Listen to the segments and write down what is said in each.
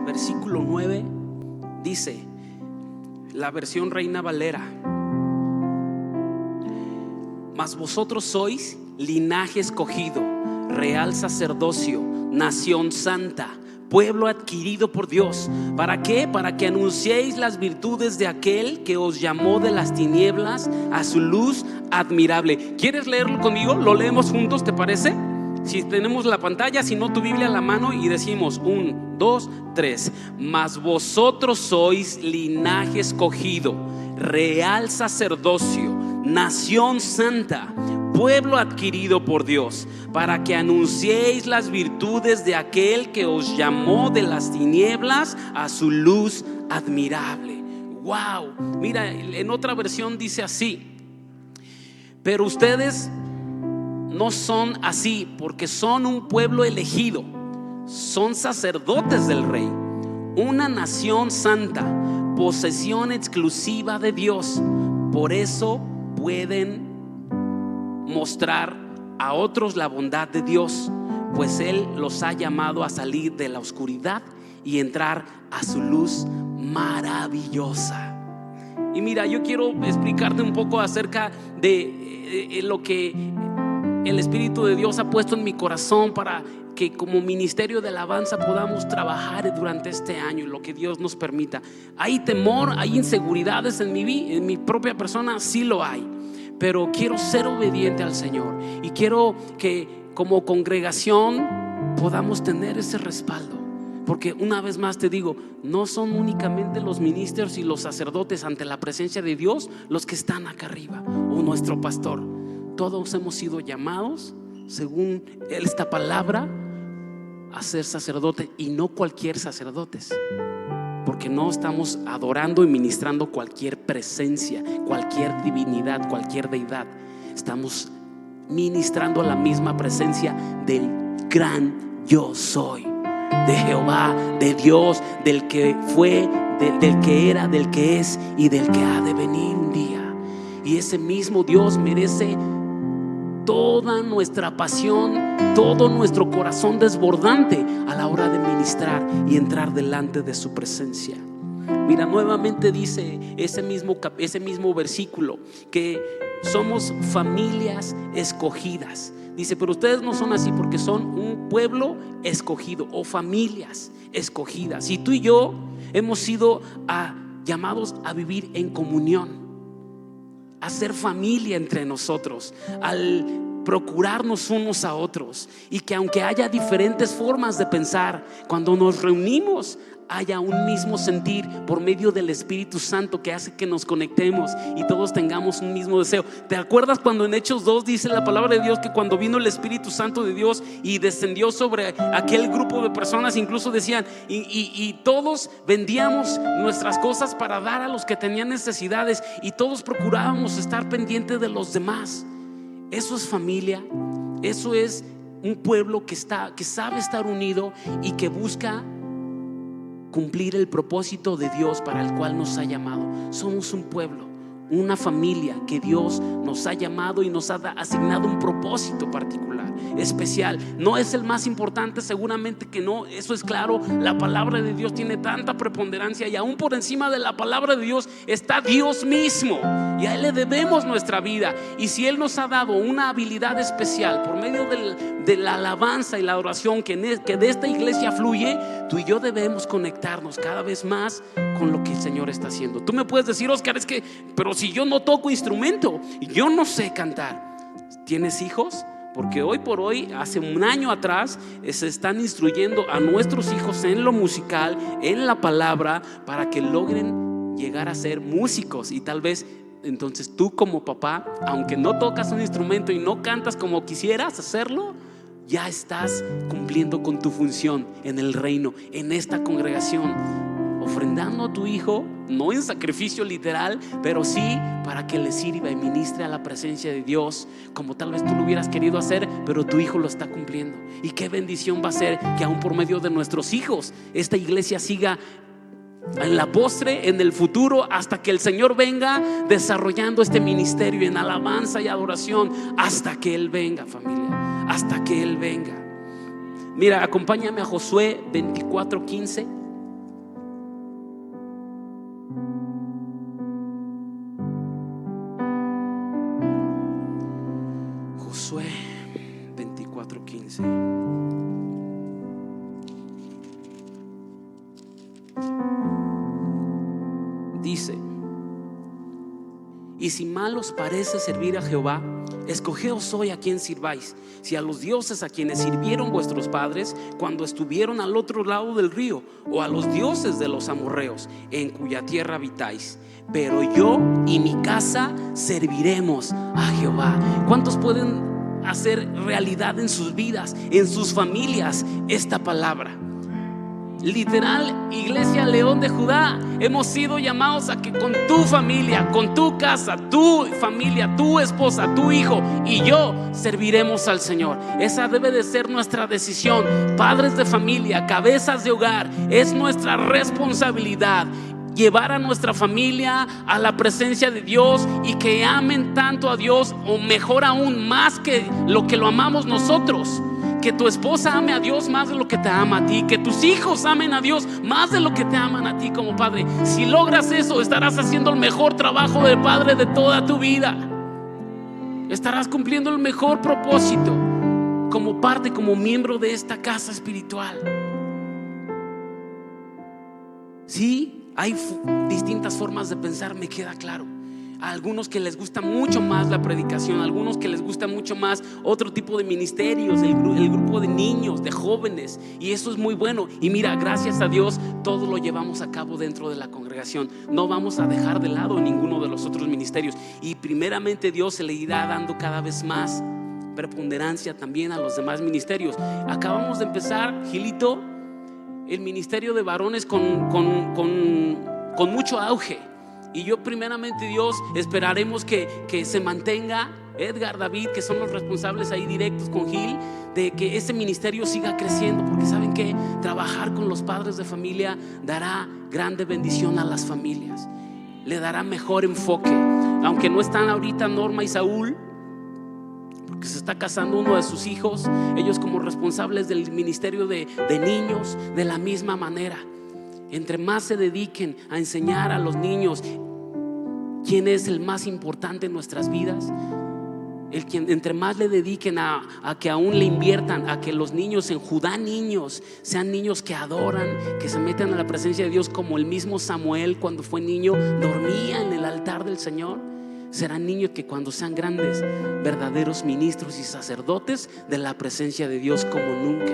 versículo 9 dice, la versión Reina Valera: mas vosotros sois linaje escogido, real sacerdocio, nación santa, pueblo adquirido por Dios. ¿Para qué? Para que anunciéis las virtudes de aquel que os llamó de las tinieblas a su luz admirable. ¿Quieres leerlo conmigo? Lo leemos juntos, ¿te parece? Si tenemos la pantalla, si no, tu Biblia a la mano, y decimos 1, 2, 3. Mas vosotros sois linaje escogido, real sacerdocio, nación santa, pueblo adquirido por Dios, para que anunciéis las virtudes de aquel que os llamó de las tinieblas a su luz admirable. Wow, mira, en otra versión dice así: pero ustedes no son así, porque son un pueblo elegido, son sacerdotes del Rey, una nación santa, posesión exclusiva de Dios. Por eso pueden mostrar a otros la bondad de Dios, pues Él los ha llamado a salir de la oscuridad y entrar a su luz maravillosa. Y mira, yo quiero explicarte un poco acerca de lo que el Espíritu de Dios ha puesto en mi corazón para que como ministerio de alabanza podamos trabajar durante este año, lo que Dios nos permita. Hay temor, hay inseguridades en mi propia persona, sí lo hay, pero quiero ser obediente al Señor y quiero que como congregación podamos tener ese respaldo. Porque una vez más te digo, no son únicamente los ministros y los sacerdotes ante la presencia de Dios los que están acá arriba, o nuestro pastor. Todos hemos sido llamados, según esta palabra, a ser sacerdotes, y no cualquier sacerdotes, porque no estamos adorando y ministrando cualquier presencia, cualquier divinidad, cualquier deidad. Estamos ministrando la misma presencia del gran yo soy, de Jehová, de Dios, del que fue, del que era, del que es y del que ha de venir un día. Y ese mismo Dios merece toda nuestra pasión, todo nuestro corazón desbordante a la hora de ministrar y entrar delante de su presencia. Mira, nuevamente dice ese mismo versículo que somos familias escogidas. Dice, pero ustedes no son así, porque son un pueblo escogido o familias escogidas. Y tú y yo hemos sido llamados a vivir en comunión, a ser familia entre nosotros, al procurarnos unos a otros, y que aunque haya diferentes formas de pensar, cuando nos reunimos haya un mismo sentir por medio del Espíritu Santo que hace que nos conectemos y todos tengamos un mismo deseo. ¿Te acuerdas cuando en Hechos 2 dice la palabra de Dios que cuando vino el Espíritu Santo de Dios y descendió sobre aquel grupo de personas, incluso decían y todos vendíamos nuestras cosas para dar a los que tenían necesidades, y todos procurábamos estar pendientes de los demás? Eso es familia, eso es un pueblo que sabe estar unido y que busca cumplir el propósito de Dios para el cual nos ha llamado. Somos un pueblo, una familia que Dios nos ha llamado y nos ha asignado un propósito particular, especial. No es el más importante, seguramente que no, eso es claro. La palabra de Dios tiene tanta preponderancia, y aún por encima de la palabra de Dios está Dios mismo, y a Él le debemos nuestra vida. Y si Él nos ha dado una habilidad especial por medio de la alabanza y la adoración que de esta iglesia fluye, tú y yo debemos conectarnos cada vez más con lo que el Señor está haciendo. Tú me puedes decir, Oscar, es que pero si yo no toco instrumento, yo no sé cantar. ¿Tienes hijos? Porque hoy por hoy, hace un año atrás, se están instruyendo a nuestros hijos en lo musical, en la palabra, para que logren llegar a ser músicos. Y tal vez entonces tú como papá, aunque no tocas un instrumento y no cantas como quisieras hacerlo, ya estás cumpliendo con tu función en el reino, en esta congregación, ofrendando a tu hijo, no en sacrificio literal, pero sí para que le sirva y ministre a la presencia de Dios, como tal vez tú lo hubieras querido hacer, pero tu hijo lo está cumpliendo. Y qué bendición va a ser que aún por medio de nuestros hijos esta iglesia siga en la postre, en el futuro, hasta que el Señor venga, desarrollando este ministerio en alabanza y adoración, hasta que Él venga, familia, hasta que Él venga. Mira, acompáñame a Josué 24:15. 4:15. Dice: y si mal os parece servir a Jehová, escogeos hoy a quien sirváis, si a los dioses a quienes sirvieron vuestros padres cuando estuvieron al otro lado del río, o a los dioses de los amorreos en cuya tierra habitáis. Pero yo y mi casa serviremos a Jehová. ¿Cuántos pueden hacer realidad en sus vidas, en sus familias, esta palabra? Literal, Iglesia León de Judá, hemos sido llamados a que con tu familia, con tu casa, tu familia, tu esposa, tu hijo y yo serviremos al Señor. Esa debe de ser nuestra decisión. Padres de familia, cabezas de hogar, es nuestra responsabilidad llevar a nuestra familia a la presencia de Dios y que amen tanto a Dios, o mejor aún, más que lo amamos nosotros. Que tu esposa ame a Dios más de lo que te ama a ti. Que tus hijos amen a Dios más de lo que te aman a ti como padre. Si logras eso, estarás haciendo el mejor trabajo de padre de toda tu vida. Estarás cumpliendo el mejor propósito como parte, como miembro de esta casa espiritual. Sí, hay distintas formas de pensar, me queda claro. A algunos que les gusta mucho más la predicación, a algunos que les gusta mucho más otro tipo de ministerios, el grupo de niños, de jóvenes, y eso es muy bueno. Y mira, gracias a Dios, todo lo llevamos a cabo dentro de la congregación. No vamos a dejar de lado ninguno de los otros ministerios, y primeramente Dios se le irá dando cada vez más preponderancia también a los demás ministerios. Acabamos de empezar, Gilito, el ministerio de varones con mucho auge. Y yo primeramente, Dios, esperaremos que se mantenga Edgar, David, que son los responsables ahí directos con Gil, de que ese ministerio siga creciendo. Porque saben que trabajar con los padres de familia dará grande bendición a las familias, le dará mejor enfoque. Aunque no están ahorita Norma y Saúl, porque se está casando uno de sus hijos, ellos como responsables del ministerio de niños, de la misma manera. Entre más se dediquen a enseñar a los niños quién es el más importante en nuestras vidas, entre más le dediquen a que aún le inviertan a que los niños en Judá, niños, sean niños que adoran, que se metan a la presencia de Dios, como el mismo Samuel cuando fue niño dormía en el altar del Señor. Serán niños que cuando sean grandes, verdaderos ministros y sacerdotes de la presencia de Dios como nunca.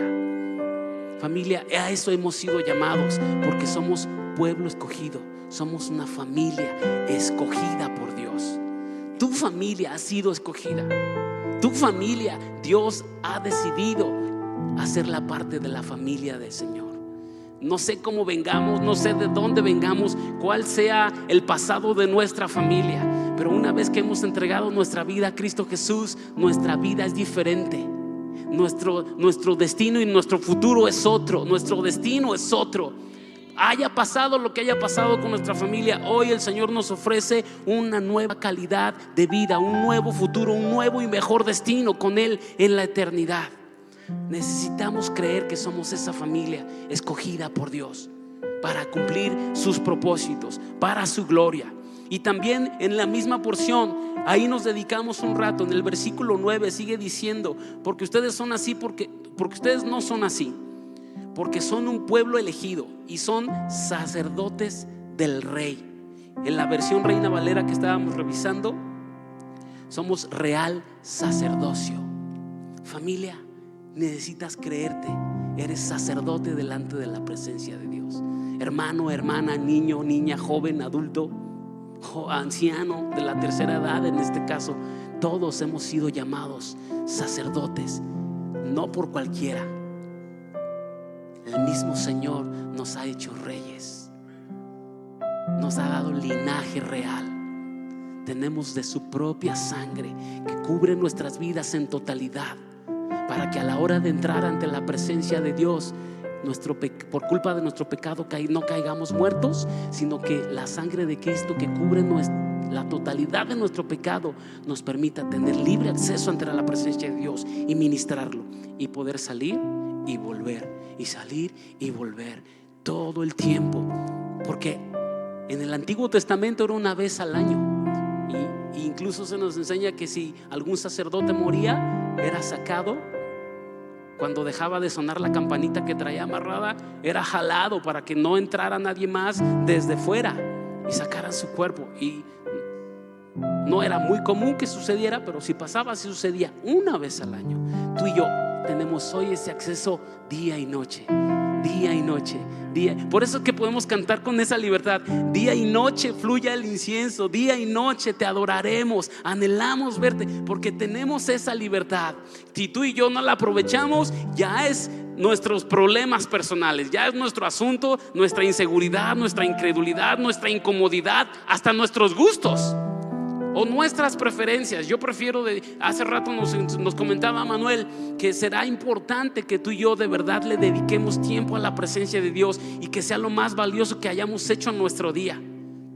Familia, a eso hemos sido llamados, porque somos pueblo escogido, somos una familia escogida por Dios. Tu familia ha sido escogida. Tu familia, Dios ha decidido hacerla parte de la familia del Señor. No sé cómo vengamos, no sé de dónde vengamos, cuál sea el pasado de nuestra familia, pero una vez que hemos entregado nuestra vida a Cristo Jesús, nuestra vida es diferente. Nuestro destino y nuestro futuro es otro. Nuestro destino es otro. Haya pasado lo que haya pasado con nuestra familia, hoy el Señor nos ofrece una nueva calidad de vida, un nuevo futuro, un nuevo y mejor destino con Él en la eternidad. Necesitamos creer que somos esa familia escogida por Dios para cumplir sus propósitos, para su gloria. Y también en la misma porción, ahí nos dedicamos un rato. En el versículo 9 sigue diciendo: porque ustedes son así, porque ustedes no son así, porque son un pueblo elegido y son sacerdotes del Rey. En la versión Reina Valera que estábamos revisando, somos real sacerdocio. Familia, necesitas creerte, eres sacerdote delante de la presencia de Dios. Hermano, hermana, niño, niña, joven, adulto, anciano de la tercera edad, en este caso, todos hemos sido llamados sacerdotes, no por cualquiera. El mismo Señor nos ha hecho reyes, nos ha dado linaje real. Tenemos de su propia sangre que cubre nuestras vidas en totalidad, para que a la hora de entrar ante la presencia de Dios, por culpa de nuestro pecado no caigamos muertos, sino que la sangre de Cristo que cubre la totalidad de nuestro pecado nos permita tener libre acceso ante la presencia de Dios y ministrarlo, y poder salir y volver, y salir y volver todo el tiempo. Porque en el Antiguo Testamento era una vez al año, y incluso se nos enseña que si algún sacerdote moría, era sacado Cuando dejaba de sonar la campanita que traía amarrada, era jalado para que no entrara nadie más desde fuera y sacaran su cuerpo. Y no era muy común que sucediera, pero si pasaba, si sucedía una vez al año. Tú y yo tenemos hoy ese acceso día y noche, día y noche, día. Por eso es que podemos cantar con esa libertad: día y noche fluya el incienso, día y noche te adoraremos, anhelamos verte, porque tenemos esa libertad. Si tú y yo no la aprovechamos, ya es nuestros problemas personales, ya es nuestro asunto, nuestra inseguridad, nuestra incredulidad, nuestra incomodidad, hasta nuestros gustos o nuestras preferencias. Yo prefiero, hace rato nos comentaba Manuel que será importante que tú y yo de verdad le dediquemos tiempo a la presencia de Dios y que sea lo más valioso que hayamos hecho en nuestro día,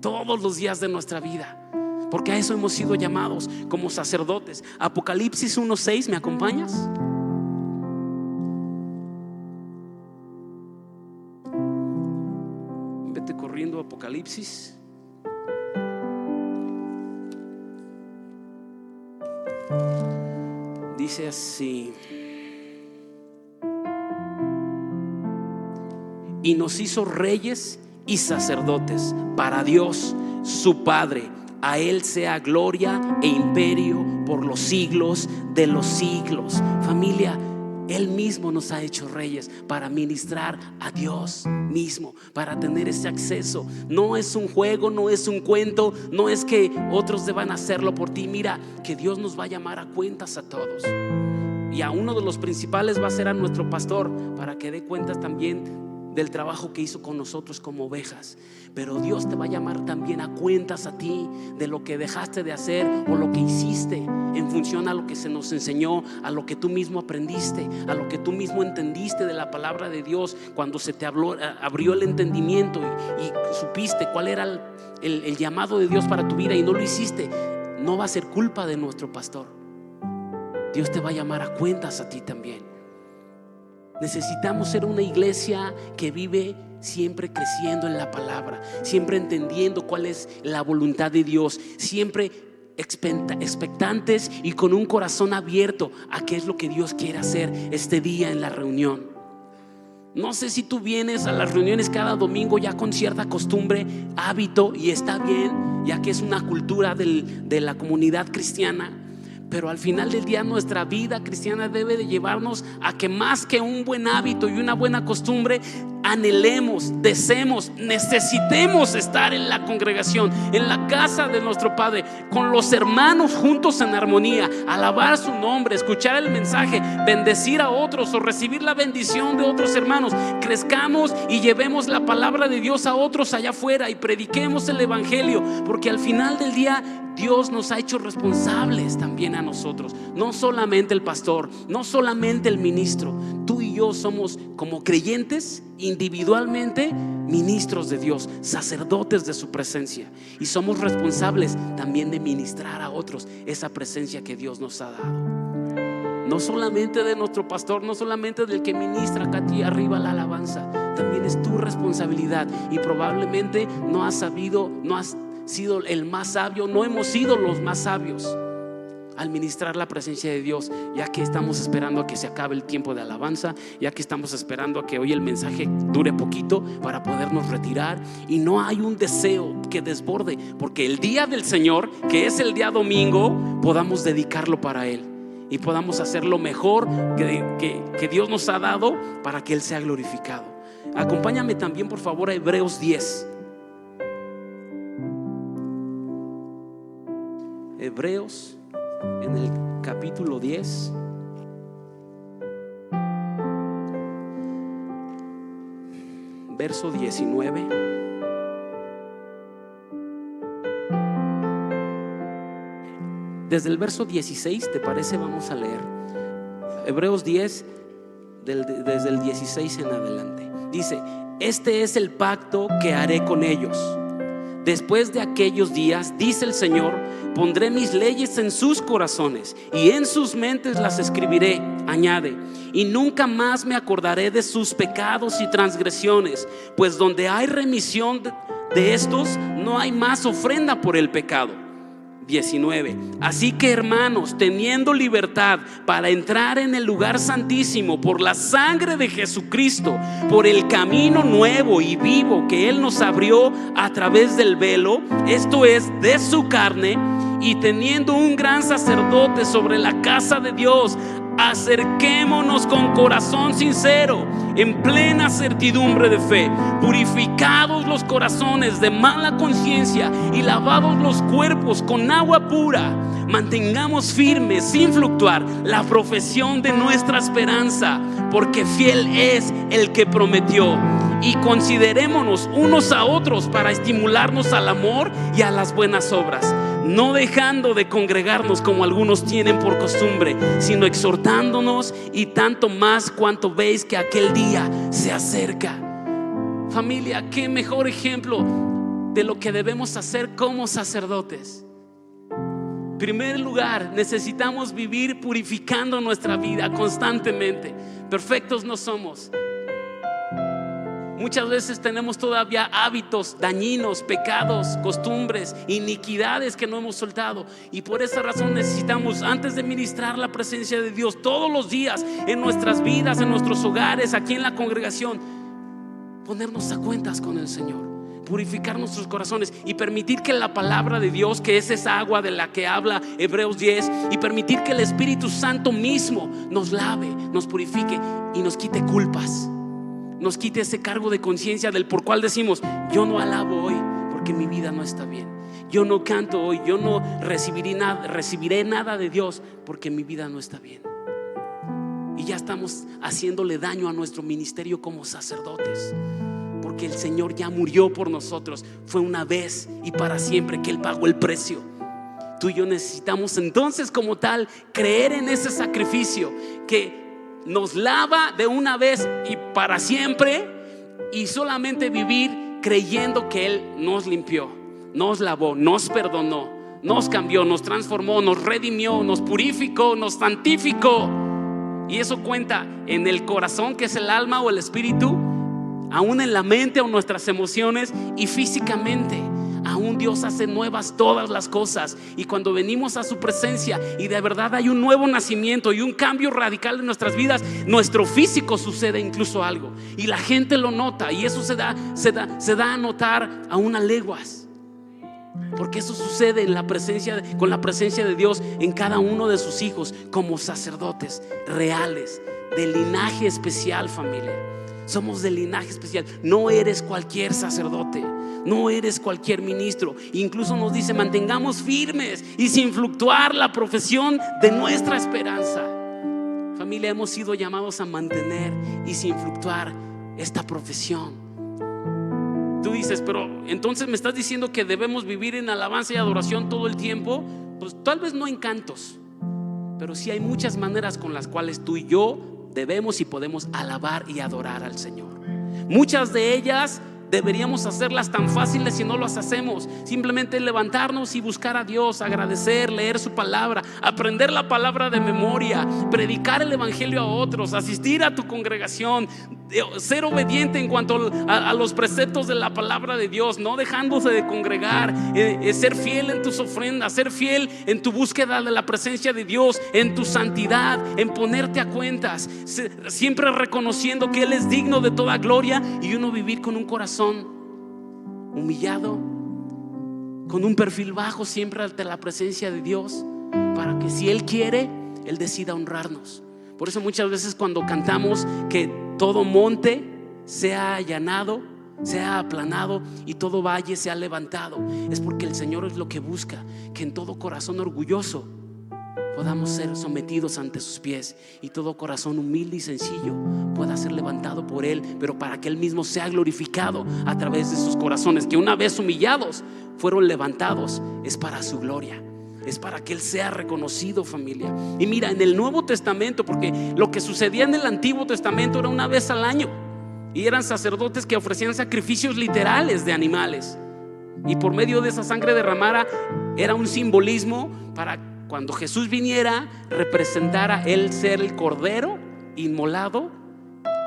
todos los días de nuestra vida, porque a eso hemos sido llamados como sacerdotes. Apocalipsis 1:6, ¿me acompañas? Vete corriendo, Apocalipsis. Dice así: y nos hizo reyes y sacerdotes para Dios su Padre. A Él sea gloria e imperio por los siglos de los siglos. Familia, Él mismo nos ha hecho reyes para ministrar a Dios mismo, para tener ese acceso. No es un juego, no es un cuento, no es que otros deban hacerlo por ti. Mira, que Dios nos va a llamar a cuentas a todos. Y a uno de los principales va a ser a nuestro pastor, para que dé cuentas también del trabajo que hizo con nosotros como ovejas. Pero Dios te va a llamar también a cuentas a ti de lo que dejaste de hacer o lo que hiciste en función a lo que se nos enseñó, a lo que tú mismo aprendiste, a lo que tú mismo entendiste de la palabra de Dios, cuando se te abrió el entendimiento y supiste cuál era el llamado de Dios para tu vida y no lo hiciste. No va a ser culpa de nuestro pastor. Dios te va a llamar a cuentas a ti también. Necesitamos ser una iglesia que vive siempre creciendo en la palabra, siempre entendiendo cuál es la voluntad de Dios, siempre expectantes y con un corazón abierto a qué es lo que Dios quiere hacer este día en la reunión. No sé si tú vienes a las reuniones cada domingo ya con cierta costumbre, hábito, y está bien, ya que es una cultura de la comunidad cristiana. Pero al final del día nuestra vida cristiana debe de llevarnos a que más que un buen hábito y una buena costumbre, anhelemos, deseemos, necesitemos estar en la congregación, en la casa de nuestro Padre, con los hermanos juntos en armonía, alabar su nombre, escuchar el mensaje, bendecir a otros o recibir la bendición de otros hermanos. Crezcamos y llevemos la palabra de Dios a otros allá afuera y prediquemos el evangelio, porque al final del día Dios nos ha hecho responsables también a nosotros. No solamente el pastor, no solamente el ministro. Tú y yo somos, como creyentes, individualmente ministros de Dios, sacerdotes de su presencia, y somos responsables también de ministrar a otros esa presencia que Dios nos ha dado. No solamente de nuestro pastor, no solamente del que ministra acá aquí arriba la alabanza, también es tu responsabilidad. Y probablemente no has sido el más sabio, no hemos sido los más sabios al ministrar la presencia de Dios, ya que estamos esperando a que se acabe el tiempo de alabanza, ya que estamos esperando a que hoy el mensaje dure poquito para podernos retirar, y no hay un deseo que desborde, porque el día del Señor, que es el día domingo, podamos dedicarlo para Él y podamos hacer lo mejor que Dios nos ha dado para que Él sea glorificado. Acompáñame también por favor a Hebreos 10. Hebreos en el capítulo 10, verso 19. Desde el verso 16, ¿te parece? Vamos a leer Hebreos 10 desde el 16 en adelante. Dice: este es el pacto que haré con ellos después de aquellos días, dice el Señor, pondré mis leyes en sus corazones y en sus mentes las escribiré. Añade: y nunca más me acordaré de sus pecados y transgresiones, pues donde hay remisión de estos, no hay más ofrenda por el pecado. 19. Así que, hermanos, teniendo libertad para entrar en el lugar santísimo por la sangre de Jesucristo, por el camino nuevo y vivo que Él nos abrió a través del velo, esto es, de su carne, y teniendo un gran sacerdote sobre la casa de Dios, acerquémonos con corazón sincero, en plena certidumbre de fe, purificados los corazones de mala conciencia y lavados los cuerpos con agua pura. Mantengamos firme, sin fluctuar, la profesión de nuestra esperanza, porque fiel es el que prometió. Y considerémonos unos a otros para estimularnos al amor y a las buenas obras, no dejando de congregarnos como algunos tienen por costumbre, sino exhortándonos, y tanto más cuanto veis que aquel día se acerca. Familia, qué mejor ejemplo de lo que debemos hacer como sacerdotes. En primer lugar, necesitamos vivir purificando nuestra vida constantemente. Perfectos no somos. Muchas veces tenemos todavía hábitos dañinos, pecados, costumbres, iniquidades que no hemos soltado. Y por esa razón necesitamos, antes de ministrar la presencia de Dios todos los días en nuestras vidas, en nuestros hogares, aquí en la congregación, ponernos a cuentas con el Señor, purificar nuestros corazones y permitir que la palabra de Dios, que es esa agua de la que habla Hebreos 10, y permitir que el Espíritu Santo mismo nos lave, nos purifique y nos quite culpas, nos quite ese cargo de conciencia del por cual decimos: yo no alabo hoy porque mi vida no está bien, yo no canto hoy, yo no recibiré nada de Dios porque mi vida no está bien. Y ya estamos haciéndole daño a nuestro ministerio como sacerdotes, porque el Señor ya murió por nosotros. Fue una vez y para siempre que Él pagó el precio. Tú y yo necesitamos entonces, como tal, creer en ese sacrificio que nos lava de una vez y para siempre, y solamente vivir creyendo que Él nos limpió, nos lavó, nos perdonó, nos cambió, nos transformó, nos redimió, nos purificó, nos santificó. Y eso cuenta en el corazón, que es el alma o el espíritu, aún en la mente o nuestras emociones, y físicamente. Aún Dios hace nuevas todas las cosas. Y cuando venimos a su presencia y de verdad hay un nuevo nacimiento y un cambio radical en nuestras vidas, nuestro físico sucede incluso algo, y la gente lo nota. Y eso se da a notar aún a leguas, porque eso sucede en la presencia, con la presencia de Dios en cada uno de sus hijos, como sacerdotes reales, de linaje especial. Familia, somos de linaje especial. No eres cualquier sacerdote, no eres cualquier ministro. Incluso nos dice: mantengamos firmes y sin fluctuar la profesión de nuestra esperanza. Familia, hemos sido llamados a mantener y sin fluctuar esta profesión. Tú dices: pero entonces me estás diciendo que debemos vivir en alabanza y adoración todo el tiempo. Pues tal vez no en cantos, pero sí hay muchas maneras con las cuales tú y yo debemos y podemos alabar y adorar al Señor. Muchas de ellas deberíamos hacerlas tan fáciles si no las hacemos. Simplemente levantarnos y buscar a Dios, agradecer, leer su palabra, aprender la palabra de memoria, predicar el evangelio a otros, asistir a tu congregación, ser obediente en cuanto a los preceptos de la palabra de Dios, no dejándose de congregar, ser fiel en tus ofrendas, ser fiel en tu búsqueda de la presencia de Dios, en tu santidad, en ponerte a cuentas, siempre reconociendo que Él es digno de toda gloria, y uno vivir con un corazón humillado, con un perfil bajo, siempre ante la presencia de Dios, para que si Él quiere, Él decida honrarnos. Por eso muchas veces cuando cantamos que todo monte sea allanado, sea aplanado, y todo valle sea levantado, es porque el Señor es lo que busca, que en todo corazón orgulloso podamos ser sometidos ante sus pies, y todo corazón humilde y sencillo pueda ser levantado por Él, pero para que Él mismo sea glorificado a través de sus corazones, que una vez humillados fueron levantados. Es para su gloria, es para que Él sea reconocido, familia. Y mira, en el Nuevo Testamento, porque lo que sucedía en el Antiguo Testamento era una vez al año, y eran sacerdotes que ofrecían sacrificios literales de animales, y por medio de esa sangre derramada era un simbolismo para cuando Jesús viniera, representara Él ser el cordero inmolado,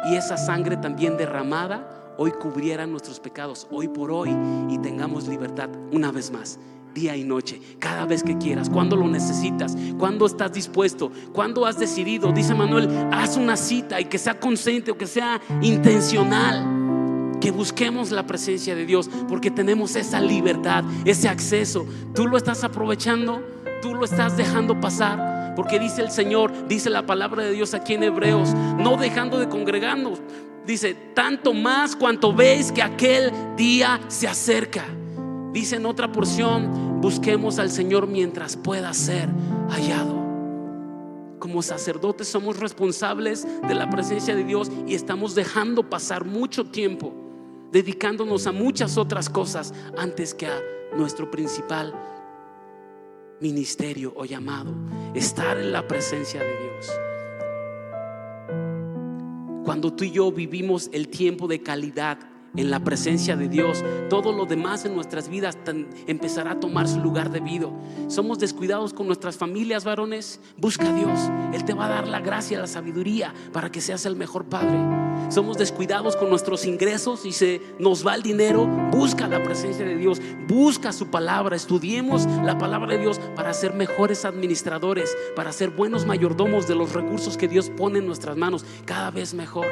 y esa sangre también derramada hoy cubriera nuestros pecados hoy por hoy, y tengamos libertad una vez más día y noche, cada vez que quieras, cuando lo necesitas, cuando estás dispuesto, cuando has decidido. Dice Manuel, haz una cita, y que sea consciente o que sea intencional, que busquemos la presencia de Dios, porque tenemos esa libertad, ese acceso. ¿Tú lo estás aprovechando? ¿Tú lo estás dejando pasar? Porque dice el Señor, dice la palabra de Dios aquí en Hebreos, no dejando de congregarnos, dice, tanto más cuanto veis que aquel día se acerca. Dice en otra porción, busquemos al Señor mientras pueda ser hallado. Como sacerdotes somos responsables de la presencia de Dios, y estamos dejando pasar mucho tiempo dedicándonos a muchas otras cosas antes que a nuestro principal ministerio o llamado, estar en la presencia de Dios. Cuando tú y yo vivimos el tiempo de calidad en la presencia de Dios, todo lo demás en nuestras vidas empezará a tomar su lugar debido. Somos descuidados con nuestras familias, varones. Busca a Dios, Él te va a dar la gracia, la sabiduría para que seas el mejor padre. Somos descuidados con nuestros ingresos y se nos va el dinero. Busca la presencia de Dios, busca su palabra, estudiemos la palabra de Dios para ser mejores administradores, para ser buenos mayordomos de los recursos que Dios pone en nuestras manos, cada vez mejor.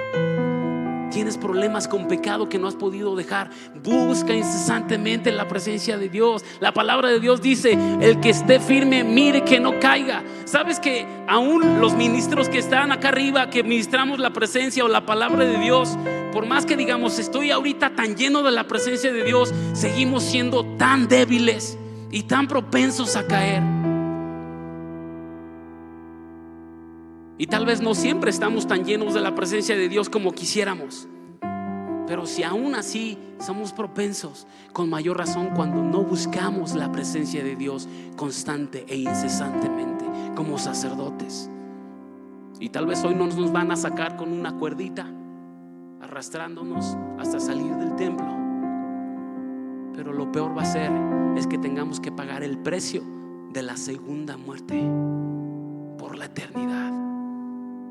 Tienes problemas con pecado que no has podido dejar, busca incesantemente la presencia de Dios. La palabra de Dios dice, el que esté firme, mire que no caiga. ¿Sabes que aún los ministros que están acá arriba, que ministramos la presencia o la palabra de Dios, por más que digamos, estoy ahorita tan lleno de la presencia de Dios, seguimos siendo tan débiles y tan propensos a caer? Y tal vez no siempre estamos tan llenos de la presencia de Dios como quisiéramos, pero si aún así somos propensos, con mayor razón cuando no buscamos la presencia de Dios constante e incesantemente como sacerdotes. Y tal vez hoy no nos van a sacar con una cuerdita arrastrándonos hasta salir del templo, pero lo peor va a ser es que tengamos que pagar el precio de la segunda muerte por la eternidad,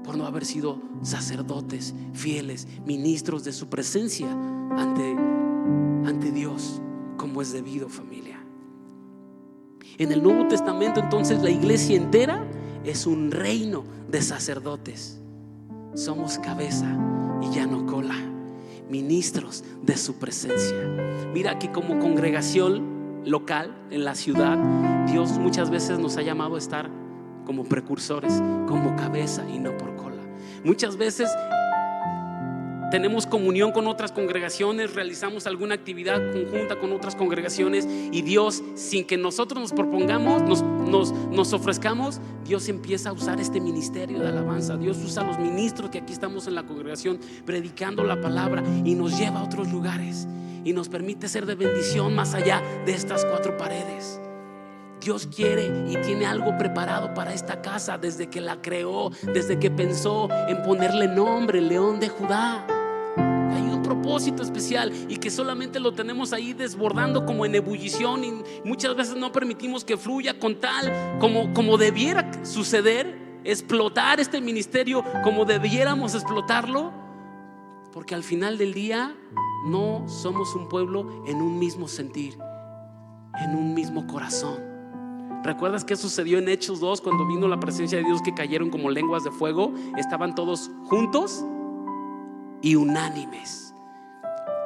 por no haber sido sacerdotes fieles, ministros de su presencia ante Dios como es debido, familia. En el Nuevo Testamento, entonces, la iglesia entera es un reino de sacerdotes. Somos cabeza y ya no cola, ministros de su presencia. Mira que como congregación local en la ciudad, Dios muchas veces nos ha llamado a estar como precursores, como cabeza y no por cola. Muchas veces tenemos comunión con otras congregaciones, realizamos alguna actividad conjunta con otras congregaciones, y Dios, sin que nosotros nos propongamos, nos ofrezcamos, Dios empieza a usar este ministerio de alabanza. Dios usa a los ministros que aquí estamos en la congregación predicando la palabra, y nos lleva a otros lugares y nos permite ser de bendición más allá de estas cuatro paredes. Dios quiere y tiene algo preparado para esta casa desde que la creó, desde que pensó en ponerle nombre, León de Judá. Hay un propósito especial y que solamente lo tenemos ahí desbordando como en ebullición, y muchas veces no permitimos que fluya con tal como debiera suceder, explotar este ministerio como debiéramos explotarlo, porque al final del día no somos un pueblo en un mismo sentir, en un mismo corazón. ¿Recuerdas qué sucedió en Hechos 2 cuando vino la presencia de Dios, que cayeron como lenguas de fuego? Estaban todos juntos y unánimes.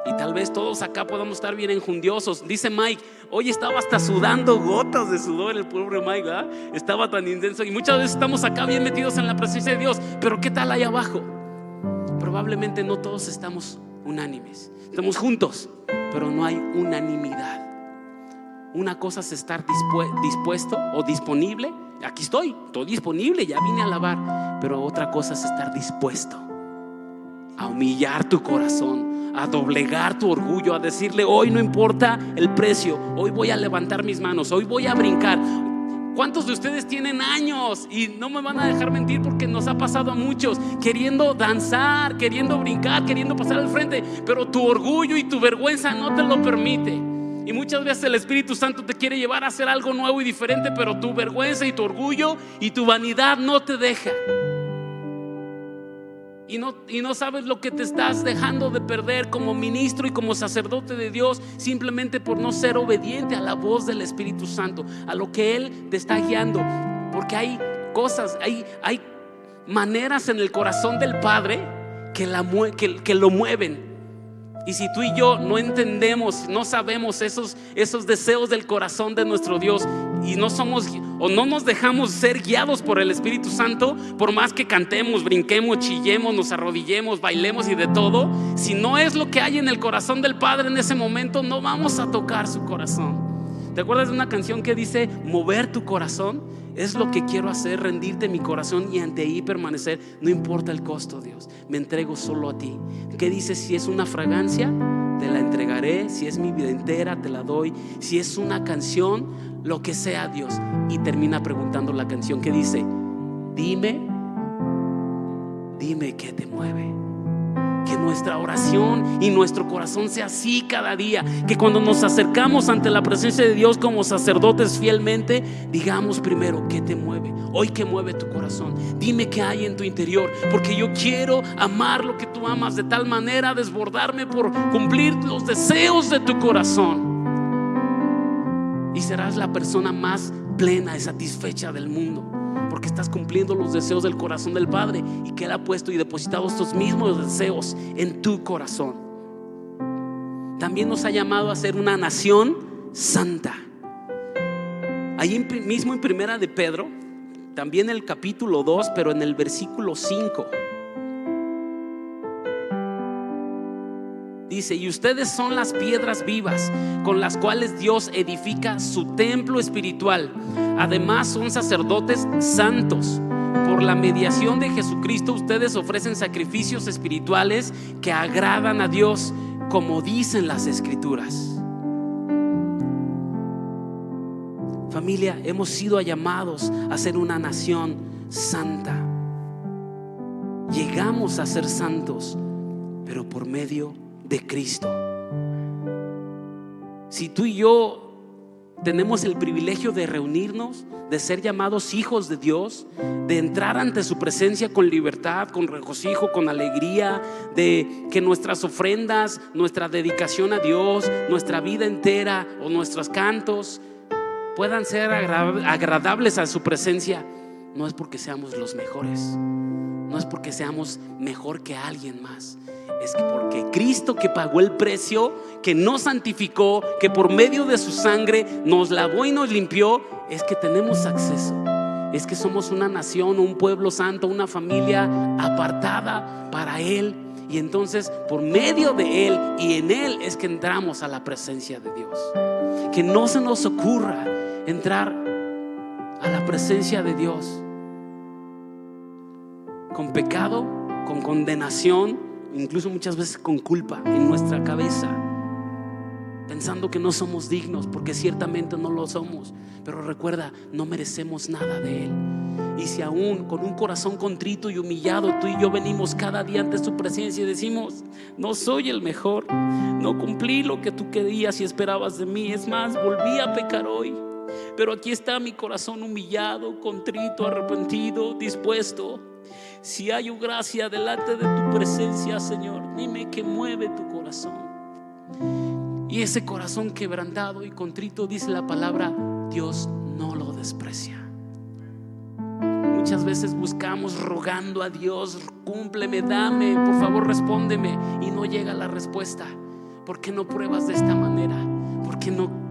Y tal vez todos acá podamos estar bien enjundiosos. Dice Mike, hoy estaba hasta sudando gotas de sudor el pobre Mike, ¿verdad? Estaba tan intenso. Y muchas veces estamos acá bien metidos en la presencia de Dios, pero ¿qué tal ahí abajo? Probablemente no todos estamos unánimes. Estamos juntos, pero no hay unanimidad. Una cosa es estar dispuesto o disponible. Aquí estoy disponible, ya vine a alabar. Pero otra cosa es estar dispuesto a humillar tu corazón, a doblegar tu orgullo, a decirle: hoy no importa el precio, hoy voy a levantar mis manos, hoy voy a brincar. ¿Cuántos de ustedes tienen años? Y no me van a dejar mentir, porque nos ha pasado a muchos, queriendo danzar, queriendo brincar, queriendo pasar al frente, pero tu orgullo y tu vergüenza no te lo permite. Y muchas veces el Espíritu Santo te quiere llevar a hacer algo nuevo y diferente, pero tu vergüenza y tu orgullo y tu vanidad no te deja. y no sabes lo que te estás dejando de perder como ministro y como sacerdote de Dios, simplemente por no ser obediente a la voz del Espíritu Santo, a lo que Él te está guiando. Porque hay cosas, hay maneras en el corazón del Padre que lo mueven. Y si tú y yo no entendemos, no sabemos esos deseos del corazón de nuestro Dios, y no nos dejamos ser guiados por el Espíritu Santo, por más que cantemos, brinquemos, chillemos, nos arrodillemos, bailemos y de todo, si no es lo que hay en el corazón del Padre en ese momento, no vamos a tocar su corazón. ¿Te acuerdas de una canción que dice mover tu corazón? Es lo que quiero hacer, rendirte mi corazón y ante ahí permanecer. No importa el costo, Dios, me entrego solo a ti. ¿Qué dice? Si es una fragancia, te la entregaré. Si es mi vida entera, te la doy. Si es una canción, lo que sea, Dios. Y termina preguntando la canción que dice: dime qué te mueve. Que nuestra oración y nuestro corazón sea así cada día. Que cuando nos acercamos ante la presencia de Dios como sacerdotes fielmente, digamos primero: ¿qué te mueve? Hoy, ¿qué mueve tu corazón? Dime qué hay en tu interior, porque yo quiero amar lo que tú amas, de tal manera desbordarme por cumplir los deseos de tu corazón. Y serás la persona más plena y satisfecha del mundo, porque estás cumpliendo los deseos del corazón del Padre, y que Él ha puesto y depositado estos mismos deseos en tu corazón. También nos ha llamado a ser una nación santa. Allí mismo en Primera de Pedro, también en el capítulo 2, pero en el versículo 5, dice: y ustedes son las piedras vivas con las cuales Dios edifica su templo espiritual. Además son sacerdotes santos. Por la mediación de Jesucristo ustedes ofrecen sacrificios espirituales que agradan a Dios, como dicen las Escrituras. Familia, hemos sido llamados a ser una nación santa. Llegamos a ser santos, pero por medio de Cristo. Si tú y yo tenemos el privilegio de reunirnos, de ser llamados hijos de Dios, de entrar ante su presencia con libertad, con regocijo, con alegría, de que nuestras ofrendas, nuestra dedicación a Dios, nuestra vida entera o nuestros cantos puedan ser agradables a su presencia, no es porque seamos los mejores, no es porque seamos mejor que alguien más. Es que porque Cristo, que pagó el precio, que nos santificó, que por medio de su sangre nos lavó y nos limpió, es que tenemos acceso. Es que somos una nación, un pueblo santo, una familia apartada para Él. Y entonces por medio de Él y en Él es que entramos a la presencia de Dios. Que no se nos ocurra entrar a la presencia de Dios con pecado, con condenación, incluso muchas veces con culpa en nuestra cabeza, pensando que no somos dignos, porque ciertamente no lo somos. Pero recuerda, no merecemos nada de Él. Y si aún con un corazón contrito y humillado, tú y yo venimos cada día ante su presencia y decimos: no soy el mejor, no cumplí lo que tú querías y esperabas de mí, es más, volví a pecar hoy, pero aquí está mi corazón humillado, contrito, arrepentido, dispuesto. Si hay gracia delante de tu presencia, Señor, dime qué mueve tu corazón. Y ese corazón quebrantado y contrito, dice la palabra, Dios no lo desprecia. Muchas veces buscamos rogando a Dios: cúmpleme, dame, por favor respóndeme, y no llega la respuesta. ¿Por qué no pruebas de esta manera? ¿Por qué no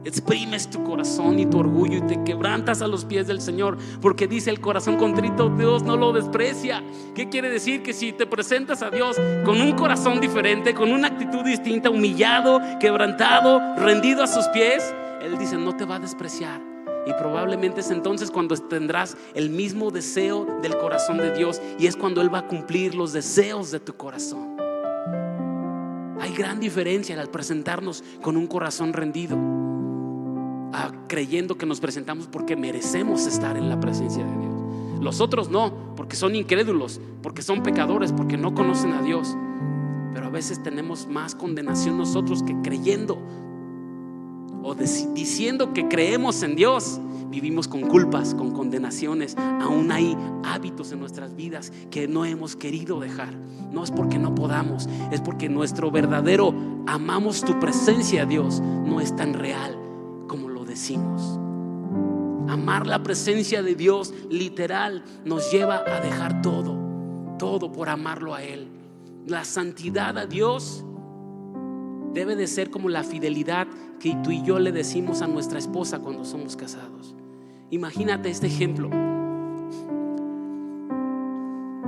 exprimes tu corazón y tu orgullo y te quebrantas a los pies del Señor? Porque dice: el corazón contrito Dios no lo desprecia. ¿Qué quiere decir? Que si te presentas a Dios con un corazón diferente, con una actitud distinta, humillado, quebrantado, rendido a sus pies, Él dice: no te va a despreciar. Y probablemente es entonces cuando tendrás el mismo deseo del corazón de Dios, y es cuando Él va a cumplir los deseos de tu corazón. Hay gran diferencia al presentarnos con un corazón rendido, creyendo que nos presentamos porque merecemos estar en la presencia de Dios. Los otros no, porque son incrédulos, porque son pecadores, porque no conocen a Dios. Pero a veces tenemos más condenación nosotros que creyendo diciendo que creemos en Dios, vivimos con culpas, con condenaciones. Aún hay hábitos en nuestras vidas que no hemos querido dejar. No es porque no podamos, es porque nuestro verdadero amamos tu presencia, Dios, no es tan real como lo decimos. Amar la presencia de Dios literal nos lleva a dejar todo por amarlo a Él. La santidad a Dios debe de ser como la fidelidad que tú y yo le decimos a nuestra esposa cuando somos casados. Imagínate este ejemplo.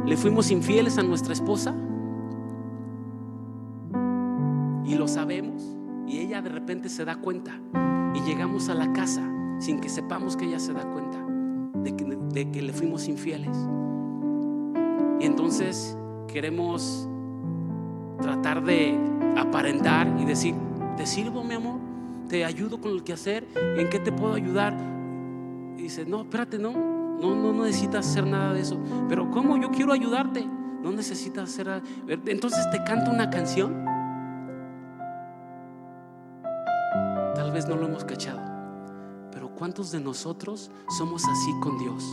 ¿Le fuimos infieles a nuestra esposa? Y lo sabemos, y ella de repente se da cuenta, y llegamos a la casa sin que sepamos que ella se da cuenta de que le fuimos infieles. Y entonces queremos tratar de aparentar y decir: te sirvo, mi amor, te ayudo con el quehacer, ¿en qué te puedo ayudar? Y dice: no, espérate, no necesitas hacer nada de eso. Pero ¿cómo? Yo quiero ayudarte. No necesitas hacer nada. Entonces te canto una canción. Tal vez no lo hemos cachado, pero ¿cuántos de nosotros somos así con Dios?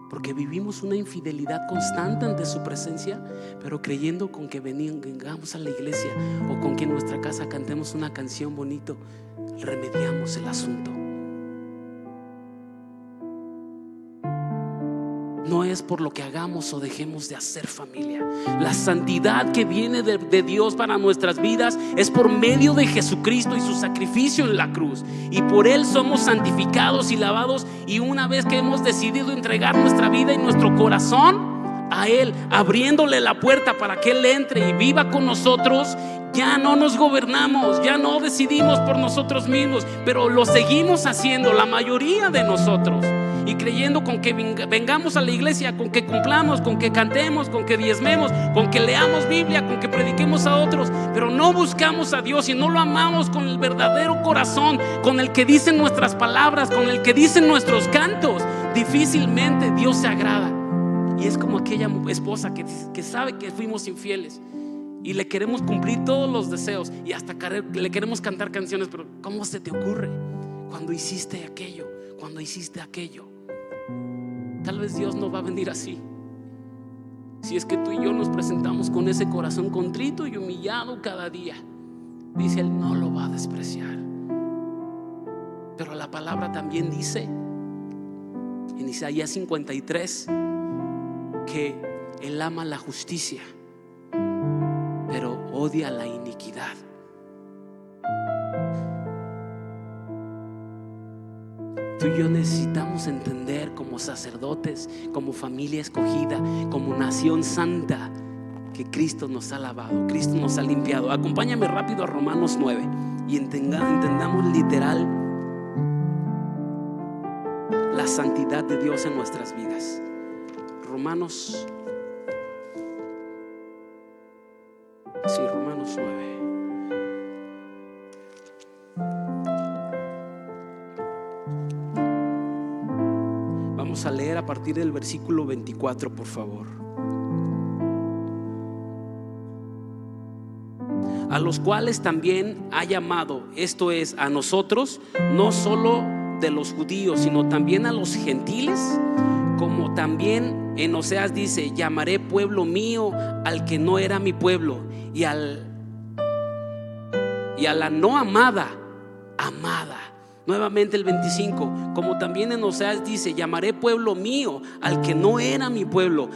Porque vivimos una infidelidad constante ante su presencia, pero creyendo con que vengamos a la iglesia o con que en nuestra casa cantemos una canción bonito, remediamos el asunto. No es por lo que hagamos o dejemos de hacer, familia. La santidad que viene de Dios para nuestras vidas es por medio de Jesucristo y su sacrificio en la cruz. Y por Él somos santificados y lavados. Y una vez que hemos decidido entregar nuestra vida y nuestro corazón a Él, abriéndole la puerta para que Él entre y viva con nosotros, ya no nos gobernamos, ya no decidimos por nosotros mismos, pero lo seguimos haciendo la mayoría de nosotros. Y creyendo con que vengamos a la iglesia, con que cumplamos, con que cantemos, con que diezmemos, con que leamos Biblia, con que prediquemos a otros, pero no buscamos a Dios y no lo amamos con el verdadero corazón, con el que dicen nuestras palabras, con el que dicen nuestros cantos, difícilmente Dios se agrada. Y es como aquella esposa que sabe que fuimos infieles y le queremos cumplir todos los deseos y hasta le queremos cantar canciones, pero ¿cómo se te ocurre? Cuando hiciste aquello, cuando hiciste aquello. Tal vez Dios no va a venir así. Si es que tú y yo nos presentamos con ese corazón contrito y humillado cada día, dice Él, no lo va a despreciar. Pero la palabra también dice en Isaías 53 que Él ama la justicia, pero odia la iniquidad. Tú y yo necesitamos entender como sacerdotes, como familia escogida, como nación santa, que Cristo nos ha lavado, Cristo nos ha limpiado. Acompáñame rápido a Romanos 9 y entendamos literal la santidad de Dios en nuestras vidas. Romanos 9. Vamos a leer a partir del versículo 24, por favor. A los cuales también ha llamado, esto es, a nosotros, no solo de los judíos, sino también a los gentiles, como también en Oseas dice: llamaré pueblo mío al que no era mi pueblo, y a la no amada, amada. Nuevamente el 25, como también en Oseas dice: llamaré pueblo mío al que no era mi pueblo,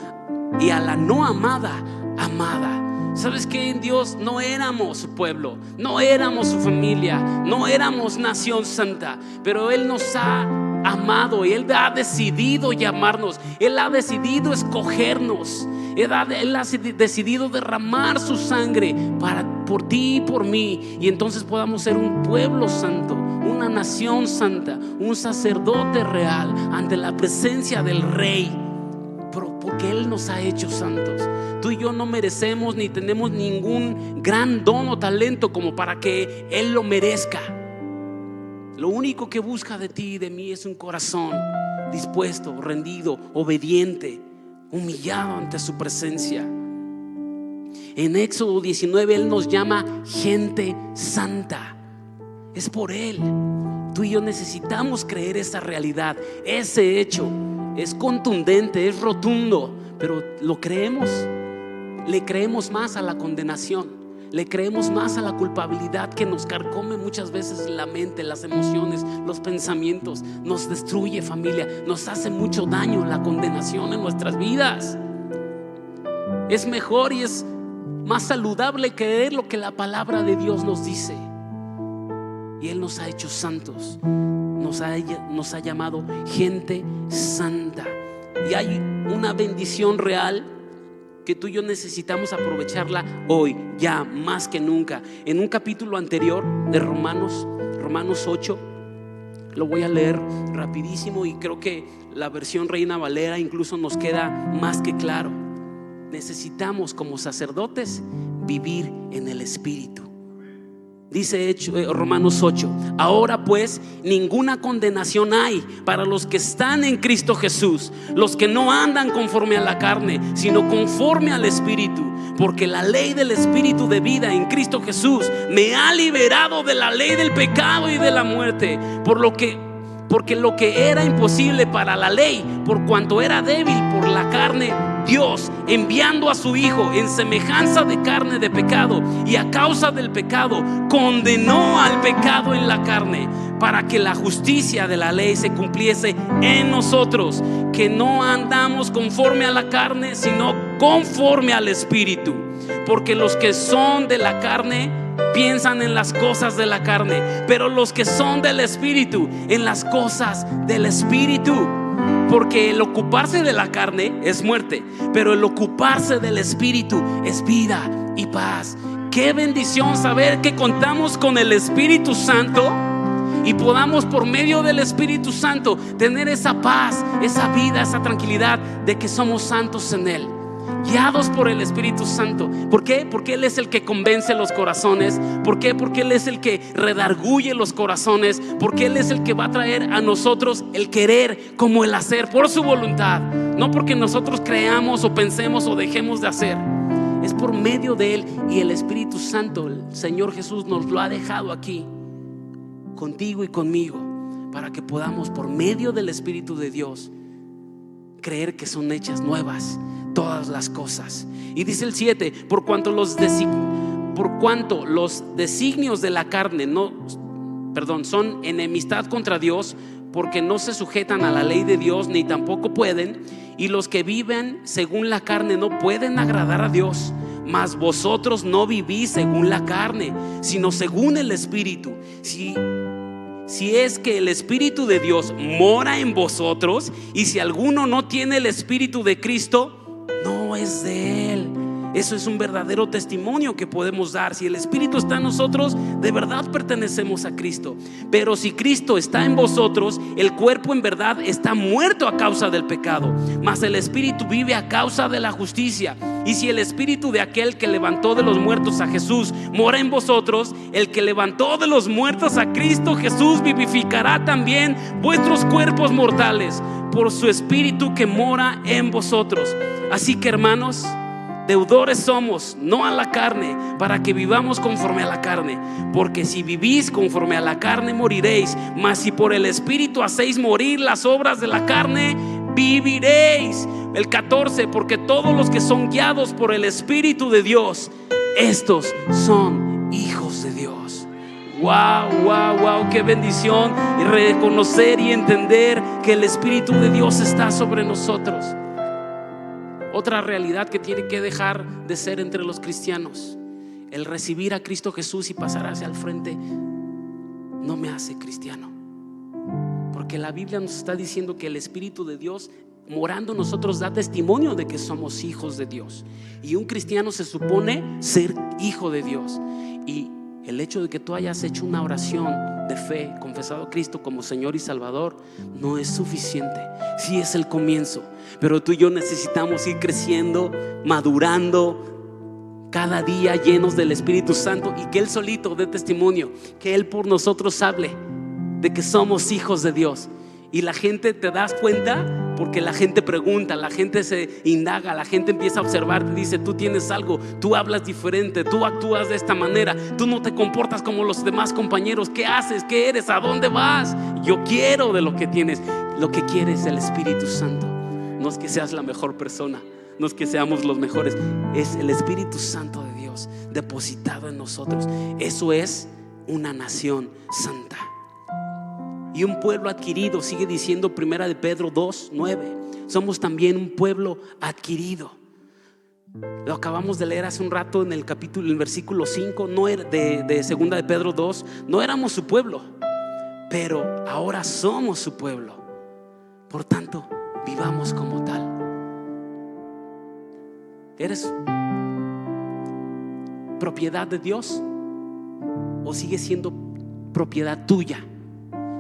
y a la no amada, amada. ¿Sabes qué? En Dios no éramos su pueblo, no éramos su familia, no éramos nación santa, pero Él nos ha amado y Él ha decidido llamarnos, Él ha decidido escogernos, Él ha decidido derramar su sangre por ti y por mí, y entonces podamos ser un pueblo santo, una nación santa, un sacerdote real ante la presencia del Rey, porque Él nos ha hecho santos. Tú y yo no merecemos ni tenemos ningún gran don o talento como para que Él lo merezca. Lo único que busca de ti y de mí es un corazón dispuesto, rendido, obediente, humillado ante su presencia. En Éxodo 19 Él nos llama gente santa. es por Él. Tú y yo necesitamos creer esa realidad. Ese hecho es contundente, es rotundo, pero ¿lo creemos? Le creemos más a la condenación, le creemos más a la culpabilidad que nos carcome muchas veces la mente, las emociones, los pensamientos. Nos destruye, familia, nos hace mucho daño la condenación en nuestras vidas. Es mejor y es más saludable creer lo que la palabra de Dios nos dice. Y Él nos ha hecho santos, nos ha llamado gente santa. Y hay una bendición real que tú y yo necesitamos aprovecharla hoy, ya más que nunca. En un capítulo anterior de Romanos 8, lo voy a leer rapidísimo y creo que la versión Reina Valera incluso nos queda más que claro. Necesitamos como sacerdotes vivir en el Espíritu. Dice Romanos 8: ahora pues ninguna condenación hay para los que están en Cristo Jesús, los que no andan conforme a la carne, sino conforme al Espíritu. Porque la ley del Espíritu de vida en Cristo Jesús me ha liberado de la ley del pecado y de la muerte. Porque lo que era imposible para la ley, por cuanto era débil por la carne, Dios, enviando a su Hijo en semejanza de carne de pecado, y a causa del pecado condenó al pecado en la carne, para que la justicia de la ley se cumpliese en nosotros, que no andamos conforme a la carne, sino conforme al Espíritu. Porque los que son de la carne piensan en las cosas de la carne, pero los que son del Espíritu en las cosas del Espíritu. Porque el ocuparse de la carne es muerte, pero el ocuparse del Espíritu es vida y paz. Qué bendición saber que contamos con el Espíritu Santo y podamos por medio del Espíritu Santo tener esa paz, esa vida, esa tranquilidad de que somos santos en Él, guiados por el Espíritu Santo. ¿Por qué? Porque Él es el que convence los corazones. ¿Por qué? Porque Él es el que redarguye los corazones. Porque Él es el que va a traer a nosotros el querer como el hacer por su voluntad. No porque nosotros creamos o pensemos o dejemos de hacer. Es por medio de Él y el Espíritu Santo. El Señor Jesús nos lo ha dejado aquí, contigo y conmigo, para que podamos por medio del Espíritu de Dios creer que son hechas nuevas todas las cosas. Y dice el 7: por cuanto los designios de la carne son enemistad contra Dios, porque no se sujetan a la ley de Dios, ni tampoco pueden. Y los que viven según la carne no pueden agradar a Dios. Mas vosotros no vivís según la carne, sino según el Espíritu. Si es que el Espíritu de Dios mora en vosotros, y si alguno no tiene el Espíritu de Cristo, no es de Él. Eso es un verdadero testimonio que podemos dar. Si el Espíritu está en nosotros, de verdad pertenecemos a Cristo. Pero si Cristo está en vosotros, el cuerpo en verdad está muerto a causa del pecado, mas el Espíritu vive a causa de la justicia. Y si el Espíritu de aquel que levantó de los muertos a Jesús mora en vosotros, el que levantó de los muertos a Cristo Jesús vivificará también vuestros cuerpos mortales por su Espíritu que mora en vosotros. Así que, hermanos, deudores somos, no a la carne, para que vivamos conforme a la carne. Porque si vivís conforme a la carne, moriréis. Mas si por el Espíritu hacéis morir las obras de la carne, viviréis. El 14: porque todos los que son guiados por el Espíritu de Dios, estos son hijos de Dios. Wow, qué bendición. Y reconocer y entender que el Espíritu de Dios está sobre nosotros. Otra realidad que tiene que dejar de ser entre los cristianos: el recibir a Cristo Jesús y pasar hacia el frente no me hace cristiano. Porque la Biblia nos está diciendo que el Espíritu de Dios morando en nosotros da testimonio de que somos hijos de Dios. Y un cristiano se supone ser hijo de Dios. Y el hecho de que tú hayas hecho una oración de fe, confesado a Cristo como Señor y Salvador, no es suficiente. Sí es el comienzo, pero tú y yo necesitamos ir creciendo, madurando cada día, llenos del Espíritu Santo, y que Él solito dé testimonio, que Él por nosotros hable de que somos hijos de Dios. Y la gente, te das cuenta porque la gente pregunta, la gente se indaga, la gente empieza a observar, te dice: tú tienes algo, tú hablas diferente, tú actúas de esta manera, tú no te comportas como los demás compañeros. ¿Qué haces? ¿Qué eres? ¿A dónde vas? Yo quiero de lo que tienes. Lo que quieres es el Espíritu Santo. No es que seas la mejor persona, no es que seamos los mejores, es el Espíritu Santo de Dios depositado en nosotros. Eso es una nación santa y un pueblo adquirido. Sigue diciendo 1 de Pedro 2:9. Somos también un pueblo adquirido. Lo acabamos de leer hace un rato en el capítulo, en el versículo 5 de 2 de Pedro 2. No éramos su pueblo, pero ahora somos su pueblo. Por tanto, vivamos como tal. ¿Eres propiedad de Dios o sigue siendo propiedad tuya?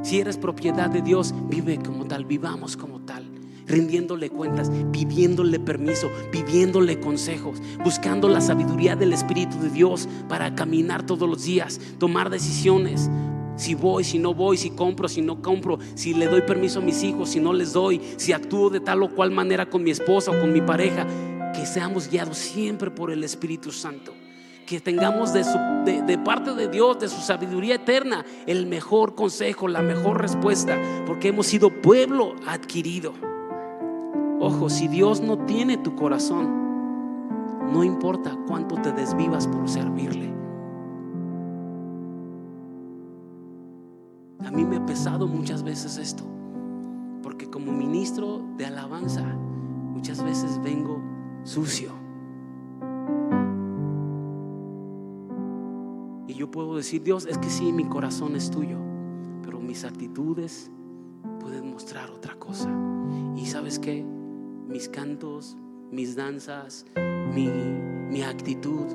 Si eres propiedad de Dios, vive como tal, vivamos como tal, rindiéndole cuentas, pidiéndole permiso, pidiéndole consejos, buscando la sabiduría del Espíritu de Dios para caminar todos los días, tomar decisiones. Si voy, si no voy, si compro, si no compro, si le doy permiso a mis hijos, si no les doy, si actúo de tal o cual manera con mi esposa o con mi pareja. Que seamos guiados siempre por el Espíritu Santo, que tengamos de parte de Dios, de su sabiduría eterna, el mejor consejo, la mejor respuesta, porque hemos sido pueblo adquirido. Ojo, si Dios no tiene tu corazón, no importa cuánto te desvivas por servirle. A mí me ha pesado muchas veces esto, porque como ministro de alabanza muchas veces vengo sucio. Y yo puedo decir: Dios, es que sí, mi corazón es tuyo, pero mis actitudes pueden mostrar otra cosa. Y ¿sabes qué? Mis cantos, mis danzas, mi actitud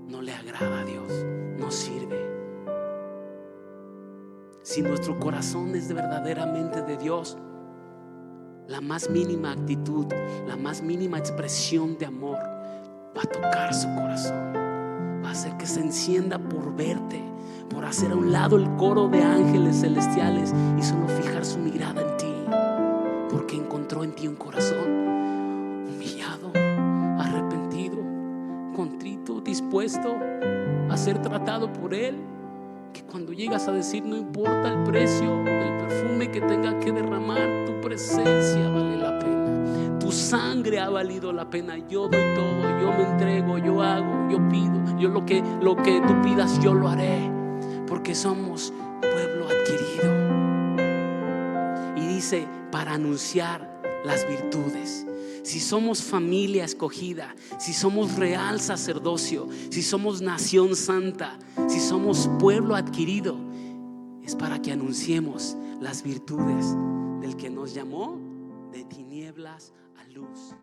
no le agrada a Dios, no sirve. Si nuestro corazón es verdaderamente de Dios, la más mínima actitud, la más mínima expresión de amor va a tocar su corazón, va a hacer que se encienda por verte, por hacer a un lado el coro de ángeles celestiales y solo fijar su mirada en ti, porque encontró en ti un corazón humillado, arrepentido, contrito, dispuesto a ser tratado por Él. Que cuando llegas a decir: no importa el precio del perfume que tenga que derramar, tu presencia vale la pena, tu sangre ha valido la pena. Yo doy todo, yo me entrego, yo hago, yo pido, yo lo que tú pidas yo lo haré, porque somos pueblo adquirido. Y dice: para anunciar las virtudes. Si somos familia escogida, si somos real sacerdocio, si somos nación santa, si somos pueblo adquirido, es para que anunciemos las virtudes del que nos llamó de tinieblas a luz.